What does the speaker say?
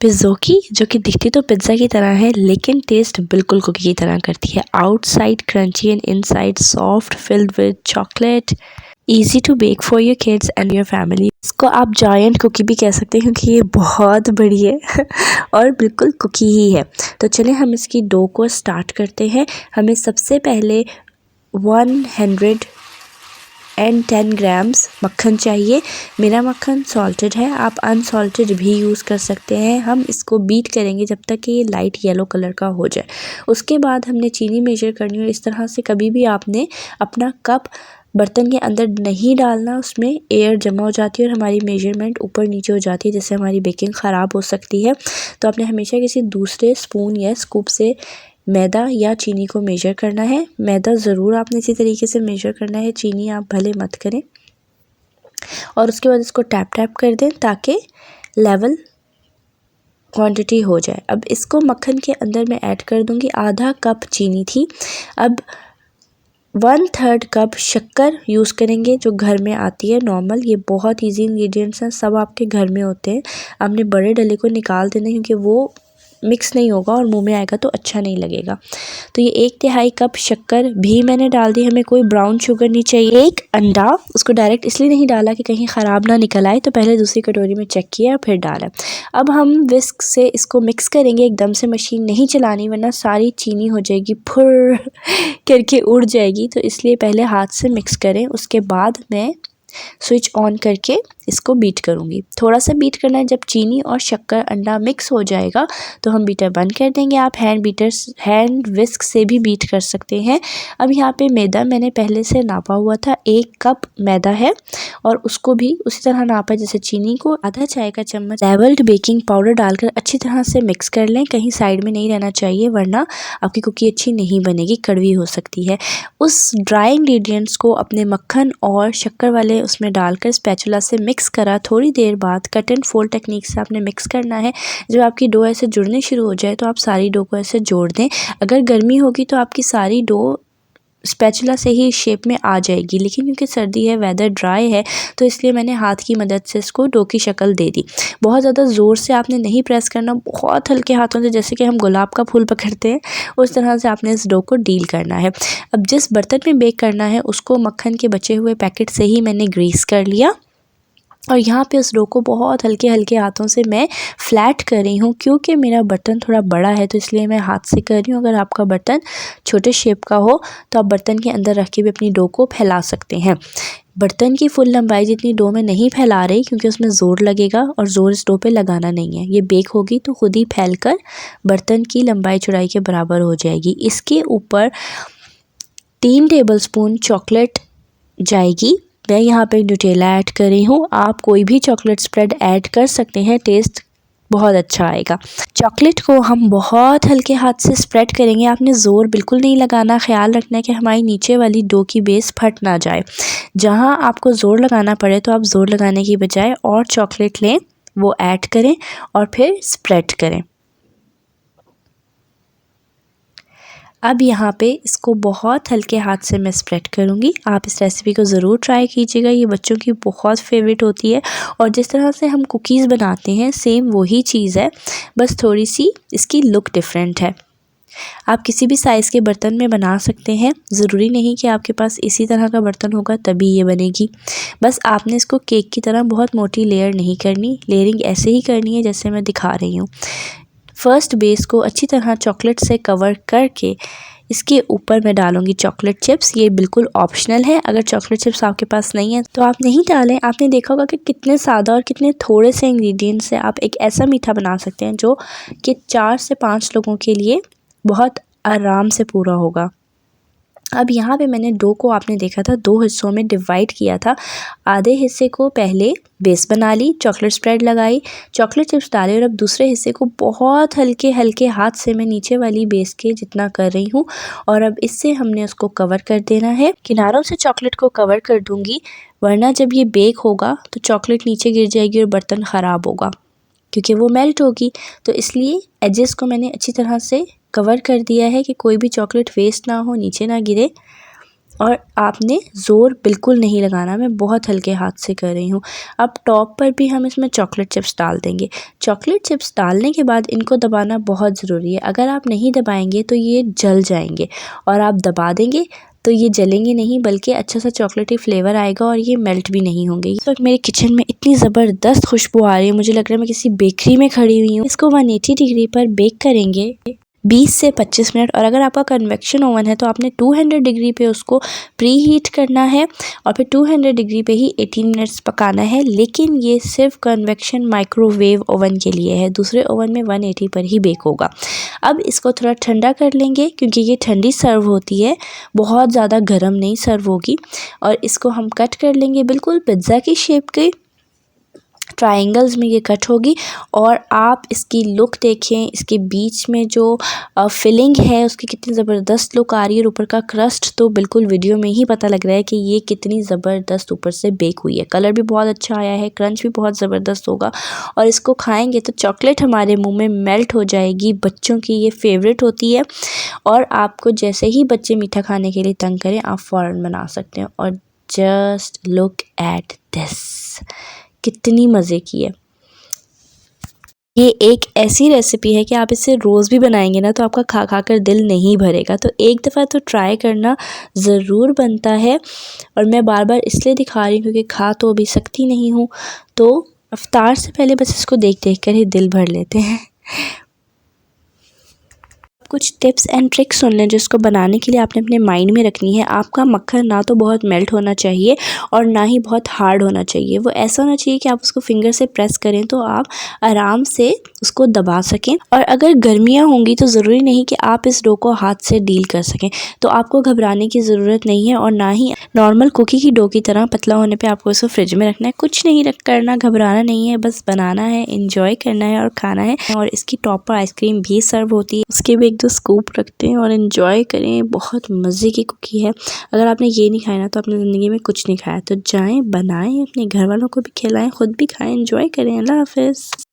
पिज़्ज़ोकी, जो कि दिखती तो पिज़्ज़ा की तरह है लेकिन टेस्ट बिल्कुल कुकी की तरह करती है। Outside crunchy and inside soft, filled with chocolate, easy to bake for your kids and your family. इसको आप जायंट कुकी भी कह सकते हैं क्योंकि ये बहुत बड़ी है और बिल्कुल कुकी ही है। तो चलिए हम इसकी डो को स्टार्ट करते हैं। हमें सबसे पहले 110 ग्राम्स मक्खन चाहिए। मेरा मक्खन सॉल्टेड है, आप अनसॉल्टेड भी यूज़ कर सकते हैं। हम इसको बीट करेंगे जब तक कि ये लाइट येलो कलर का हो जाए। उसके बाद हमने चीनी मेजर करनी है। इस तरह से कभी भी आपने अपना कप बर्तन के अंदर नहीं डालना, उसमें एयर जमा हो जाती है और हमारी मेजरमेंट ऊपर नीचे हो जाती है, जिससे हमारी बेकिंग ख़राब हो सकती है। तो आपने हमेशा किसी दूसरे स्पून या स्कूप से मैदा या चीनी को मेजर करना है। मैदा ज़रूर आपने इसी तरीके से मेजर करना है, चीनी आप भले मत करें। और उसके बाद इसको टैप टैप कर दें ताकि लेवल क्वांटिटी हो जाए। अब इसको मक्खन के अंदर मैं ऐड कर दूंगी। आधा कप चीनी थी, अब 1/3 कप शक्कर यूज़ करेंगे जो घर में आती है नॉर्मल। ये बहुत इजी इंग्रेडिएंट्स हैं, सब आपके घर में होते हैं। आपने बड़े डले को निकाल देना क्योंकि वो मिक्स नहीं होगा और मुंह में आएगा तो अच्छा नहीं लगेगा। तो ये 1/3 कप शक्कर भी मैंने डाल दी। हमें कोई ब्राउन शुगर नहीं चाहिए। एक अंडा, उसको डायरेक्ट इसलिए नहीं डाला कि कहीं ख़राब ना निकल आए, तो पहले दूसरी कटोरी में चेक किया और फिर डाला। अब हम विस्क से इसको मिक्स करेंगे। एकदम से मशीन नहीं चलानी वरना सारी चीनी हो जाएगी, फुर करके उड़ जाएगी। तो इसलिए पहले हाथ से मिक्स करें, उसके बाद मैं स्विच ऑन करके इसको बीट करूँगी। थोड़ा सा बीट करना है। जब चीनी और शक्कर अंडा मिक्स हो जाएगा तो हम बीटर बंद कर देंगे। आप हैंड विस्क से भी बीट कर सकते हैं। अब यहाँ पे मैदा मैंने पहले से नापा हुआ था, 1 कप मैदा है और उसको भी उसी तरह नापा जैसे चीनी को। आधा चाय का चम्मच लेवल्ड बेकिंग पाउडर डालकर अच्छी तरह से मिक्स कर लें। कहीं साइड में नहीं रहना चाहिए वरना आपकी कुकी अच्छी नहीं बनेगी, कड़वी हो सकती है। उस ड्राई इंग्रेडिएंट्स को अपने मक्खन और शक्कर वाले उसमें डालकर स्पैचुला से मिक्स करा। थोड़ी देर बाद कट एंड फोल्ड टेक्निक से आपने मिक्स करना है। जब आपकी डो ऐसे जुड़नी शुरू हो जाए तो आप सारी डो को ऐसे जोड़ दें। अगर गर्मी होगी तो आपकी सारी डो स्पैचुला से ही शेप में आ जाएगी, लेकिन क्योंकि सर्दी है, वेदर ड्राई है, तो इसलिए मैंने हाथ की मदद से इसको डो की शक्ल दे दी। बहुत ज़्यादा ज़ोर से आपने नहीं प्रेस करना, बहुत हल्के हाथों से, जैसे कि हम गुलाब का फूल पकड़ते हैं उस तरह से आपने इस डो को डील करना है। अब जिस बर्तन में बेक करना है उसको मक्खन के बचे हुए पैकेट से ही मैंने ग्रीस कर लिया और यहाँ पे उस डो को बहुत हल्के हल्के हाथों से मैं फ्लैट कर रही हूँ। क्योंकि मेरा बर्तन थोड़ा बड़ा है तो इसलिए मैं हाथ से कर रही हूँ। अगर आपका बर्तन छोटे शेप का हो तो आप बर्तन के अंदर रख के भी अपनी डो को फैला सकते हैं। बर्तन की फुल लंबाई जितनी डो में नहीं फैला रही क्योंकि उसमें ज़ोर लगेगा और ज़ोर इस डो पे लगाना नहीं है। ये बेक होगी तो खुद ही फैल कर बर्तन की लंबाई चौड़ाई के बराबर हो जाएगी। इसके ऊपर 3 टेबलस्पून चॉकलेट जाएगी। मैं यहाँ पे न्यूटेला ऐड कर रही हूँ, आप कोई भी चॉकलेट स्प्रेड ऐड कर सकते हैं, टेस्ट बहुत अच्छा आएगा। चॉकलेट को हम बहुत हल्के हाथ से स्प्रेड करेंगे। आपने ज़ोर बिल्कुल नहीं लगाना, ख्याल रखना है कि हमारी नीचे वाली डो की बेस फट ना जाए। जहाँ आपको ज़ोर लगाना पड़े तो आप ज़ोर लगाने की बजाय और चॉकलेट लें, वो ऐड करें और फिर स्प्रेड करें। अब यहाँ पे इसको बहुत हल्के हाथ से मैं स्प्रेड करूँगी। आप इस रेसिपी को ज़रूर ट्राई कीजिएगा, ये बच्चों की बहुत फेवरेट होती है। और जिस तरह से हम कुकीज़ बनाते हैं सेम वही चीज़ है, बस थोड़ी सी इसकी लुक डिफरेंट है। आप किसी भी साइज़ के बर्तन में बना सकते हैं, ज़रूरी नहीं कि आपके पास इसी तरह का बर्तन होगा तभी ये बनेगी। बस आपने इसको केक की तरह बहुत मोटी लेयर नहीं करनी, लेयरिंग ऐसे ही करनी है जैसे मैं दिखा रही हूँ। फर्स्ट बेस को अच्छी तरह चॉकलेट से कवर करके इसके ऊपर मैं डालूंगी चॉकलेट चिप्स। ये बिल्कुल ऑप्शनल है, अगर चॉकलेट चिप्स आपके पास नहीं है तो आप नहीं डालें। आपने देखा होगा कि कितने सादा और कितने थोड़े से इंग्रेडिएंट्स से आप एक ऐसा मीठा बना सकते हैं जो कि 4 से 5 लोगों के लिए बहुत आराम से पूरा होगा। अब यहाँ पे मैंने डो को, आपने देखा था, 2 हिस्सों में डिवाइड किया था। आधे हिस्से को पहले बेस बना ली, चॉकलेट स्प्रेड लगाई, चॉकलेट चिप्स डाले और अब दूसरे हिस्से को बहुत हल्के हल्के हाथ से मैं नीचे वाली बेस के जितना कर रही हूँ और अब इससे हमने उसको कवर कर देना है। किनारों से चॉकलेट को कवर कर दूँगी वरना जब ये बेक होगा तो चॉकलेट नीचे गिर जाएगी और बर्तन ख़राब होगा क्योंकि वो मेल्ट होगी। तो इसलिए एजेस को मैंने अच्छी तरह से कवर कर दिया है कि कोई भी चॉकलेट वेस्ट ना हो, नीचे ना गिरे। और आपने ज़ोर बिल्कुल नहीं लगाना, मैं बहुत हल्के हाथ से कर रही हूँ। अब टॉप पर भी हम इसमें चॉकलेट चिप्स डाल देंगे। चॉकलेट चिप्स डालने के बाद इनको दबाना बहुत ज़रूरी है, अगर आप नहीं दबाएंगे तो ये जल जाएंगे, और आप दबा देंगे तो ये जलेंगे नहीं बल्कि अच्छा सा चॉकलेटी फ्लेवर आएगा और ये मेल्ट भी नहीं होंगे। इस वक्त मेरे किचन में इतनी ज़बरदस्त खुशबू आ रही है, मुझे लग रहा है मैं किसी बेकरी में खड़ी हुई हूँ। इसको 180 डिग्री पर बेक करेंगे 20 से 25 मिनट, और अगर आपका कन्वेक्शन ओवन है तो आपने 200 डिग्री पे उसको प्री हीट करना है और फिर 200 डिग्री पे ही 18 मिनट्स पकाना है। लेकिन ये सिर्फ कन्वेक्शन माइक्रोवेव ओवन के लिए है, दूसरे ओवन में 180 पर ही बेक होगा। अब इसको थोड़ा ठंडा कर लेंगे क्योंकि ये ठंडी सर्व होती है, बहुत ज़्यादा गर्म नहीं सर्व होगी। और इसको हम कट कर लेंगे बिल्कुल पिज़्ज़ा की शेप के ट्रायंगल्स में ये कट होगी। और आप इसकी लुक देखें, इसके बीच में जो फिलिंग है उसकी कितनी ज़बरदस्त लुक आ रही है, और ऊपर का क्रस्ट तो बिल्कुल वीडियो में ही पता लग रहा है कि ये कितनी ज़बरदस्त ऊपर से बेक हुई है। कलर भी बहुत अच्छा आया है, क्रंच भी बहुत ज़बरदस्त होगा, और इसको खाएंगे तो चॉकलेट हमारे मुंह में मेल्ट हो जाएगी। बच्चों की ये फेवरेट होती है, और आपको जैसे ही बच्चे मीठा खाने के लिए तंग करें आप फ़ौरन बना सकते हैं। और जस्ट लुक एट दिस, कितनी मज़े की है। ये एक ऐसी रेसिपी है कि आप इसे रोज़ भी बनाएंगे ना तो आपका खा खा कर दिल नहीं भरेगा, तो एक दफ़ा तो ट्राई करना ज़रूर बनता है। और मैं बार बार इसलिए दिखा रही हूँ क्योंकि खा तो अभी सकती नहीं हूँ, तो इफ्तार से पहले बस इसको देख देख कर ही दिल भर लेते हैं। कुछ टिप्स एंड ट्रिक्स सुन लें जिसको बनाने के लिए आपने अपने माइंड में रखनी है। आपका मक्खन ना तो बहुत मेल्ट होना चाहिए और ना ही बहुत हार्ड होना चाहिए, वो ऐसा होना चाहिए कि आप उसको फिंगर से प्रेस करें तो आप आराम से उसको दबा सकें। और अगर गर्मियाँ होंगी तो ज़रूरी नहीं कि आप इस डो को हाथ से डील कर सकें, तो आपको घबराने की ज़रूरत नहीं है। और ना ही नॉर्मल कुकी की डो की तरह पतला होने पर आपको इसको फ्रिज में रखना है, कुछ नहीं करना, घबराना नहीं है, बस बनाना है, इंजॉय करना है और खाना है। और इसकी टॉप पर आइसक्रीम भी सर्व होती है, उसके भी तो स्कूप रखते हैं और एंजॉय करें, बहुत मज़े की कुकी है। अगर आपने ये नहीं खाया ना तो अपनी ज़िंदगी में कुछ नहीं खाया, तो जाएं बनाएं, अपने घर वालों को भी खिलाएं, खुद भी खाएं, एंजॉय करें। अल्लाह हाफ़िज़।